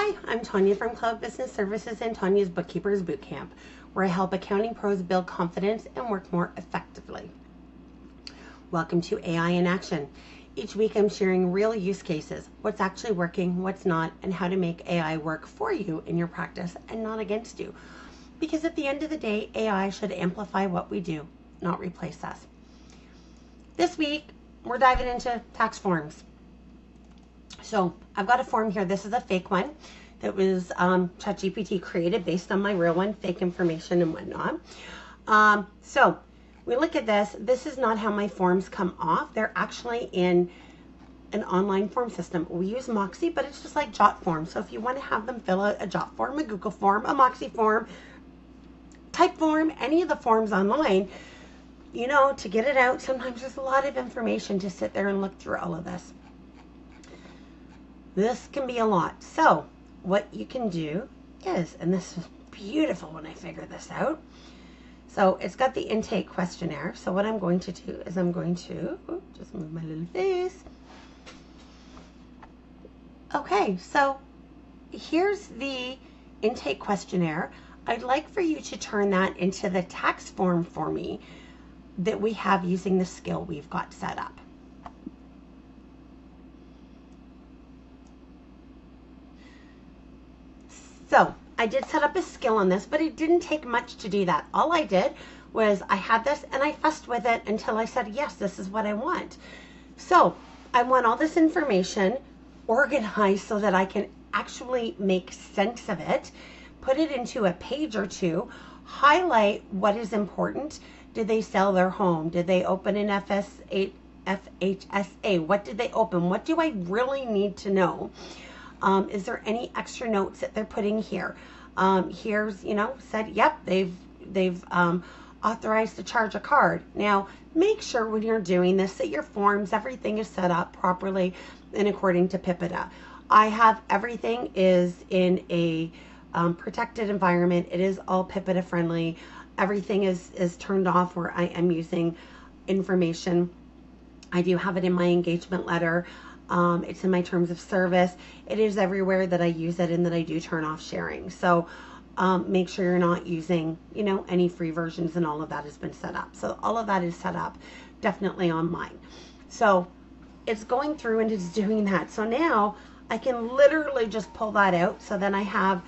Hi, I'm Tanya from Claude Business Services and Tanya's Bookkeepers Bootcamp, where I help accounting pros build confidence and work more effectively. Welcome to AI in Action. Each week I'm sharing real use cases, what's actually working, what's not, and how to make AI work for you in your practice and not against you. Because at the end of the day, AI should amplify what we do, not replace us. This week, we're diving into tax forms. So I've got a form here. This is a fake one that was ChatGPT created based on my real one, fake information and whatnot. So we look at this. This is not how my forms come off. They're actually in an online form system. We use Moxie, but it's just like Jot form. So if you want to have them fill out a Jot form, a Google form, a Moxie form, type form, any of the forms online, you know, to get it out, sometimes there's a lot of information to sit there and look through all of this. This can be a lot. So what you can do is, and this was beautiful when I figured this out. So it's got the intake questionnaire. So what I'm going to do is I'm going to just move my little face. Okay, so here's the intake questionnaire. I'd like for you to turn that into the tax form for me that we have using the skill we've got set up. So I did set up a skill on this, but it didn't take much to do that. All I did was I had this and I fussed with it until I said, yes, this is what I want. So I want all this information organized so that I can actually make sense of it, put it into a page or two, highlight what is important. Did they sell their home? Did they open an FHSA? What did they open? What do I really need to know? Is there any extra notes that they're putting here? Here's, you know, said, yep, they've authorized to charge a card. Now, make sure when you're doing this that your forms, everything is set up properly and according to PIPEDA. I have everything is in a protected environment. It is all PIPEDA friendly. Everything is turned off where I am using information. I do have it in my engagement letter. It's in my terms of service. It is everywhere that I use it and that I do turn off sharing. So make sure you're not using, you know, any free versions, and all of that has been set up. So all of that is set up definitely on mine. So it's going through and it's doing that. So now I can literally just pull that out. So then I have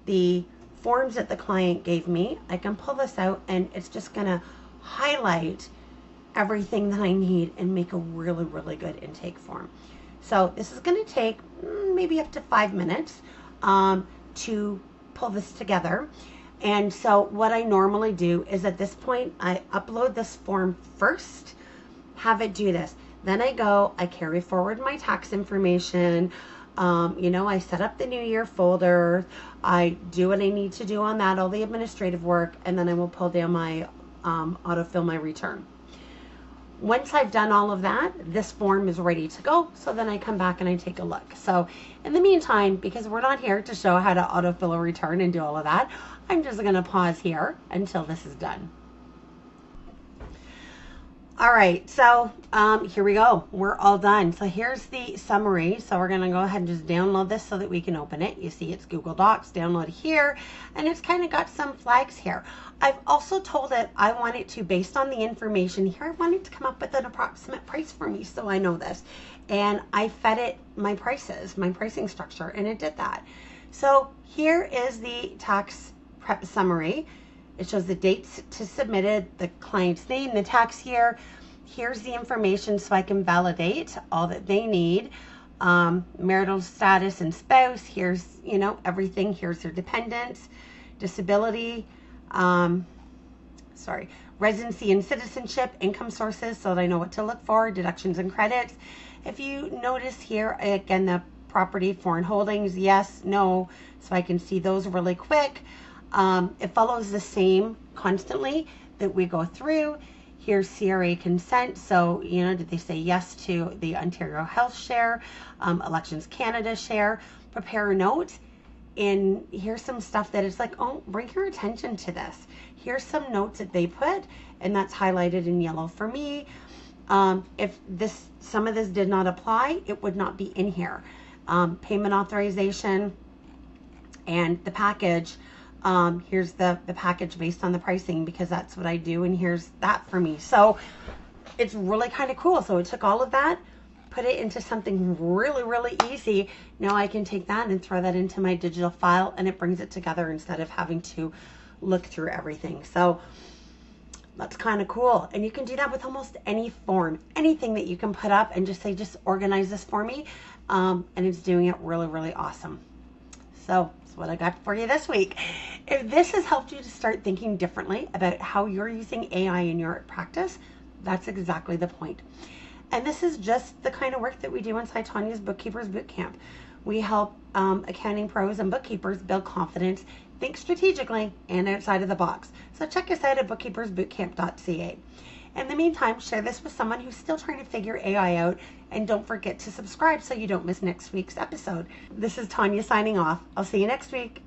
the forms that the client gave me. I can pull this out and it's just going to highlight everything that I need and make a really, really good intake form. So this is going to take maybe up to 5 minutes to pull this together. And so what I normally do is at this point, I upload this form first, have it do this. Then I go, I carry forward my tax information. You know, I set up the New Year folder. I do what I need to do on that, all the administrative work, and then I will pull down my autofill my return. Once I've done all of that, this form is ready to go. So then I come back and I take a look. So in the meantime, because we're not here to show how to autofill a return and do all of that, I'm just going to pause here until this is done. All right, so here we go. We're all done. So here's the summary. So we're going to go ahead and just download this so that we can open it. You see it's Google Docs, download here, and it's kind of got some flags here. I've also told it I want it to, based on the information here, I want it to come up with an approximate price for me so I know this. And I fed it my prices, my pricing structure, and it did that. So here is the tax prep summary. It shows the dates to submit it, the client's name, the tax year. Here's the information so I can validate all that they need. Marital status and spouse. Here's, you know, everything. Here's their dependents, disability, residency and citizenship, income sources, so that I know what to look for, deductions and credits. If you notice here, again, the property, foreign holdings, yes, no, so I can see those really quick. It follows the same constantly that we go through. Here's CRA consent. So, you know, did they say yes to the Ontario Health share, Elections Canada share, prepare a note. And here's some stuff that is like, oh, bring your attention to this. Here's some notes that they put, and that's highlighted in yellow for me. If some of this did not apply, it would not be in here. Payment authorization, And the package, here's the package based on the pricing, because that's what I do, and here's that for me. So it's really kind of cool. So it took all of that, put it into something really, really easy. Now I can take that and throw that into my digital file, and it brings it together instead of having to look through everything. So that's kind of cool. And you can do that with almost any form, anything that you can put up and just say, just organize this for me. And it's doing it really, really awesome. So that's what I got for you this week. If this has helped you to start thinking differently about how you're using AI in your practice, that's exactly the point. And this is just the kind of work that we do inside Tanya's Bookkeepers Bootcamp. We help accounting pros and bookkeepers build confidence, think strategically, and outside of the box. So check us out at bookkeepersbootcamp.ca. In the meantime, share this with someone who's still trying to figure AI out, and don't forget to subscribe so you don't miss next week's episode. This is Tanya signing off. I'll see you next week.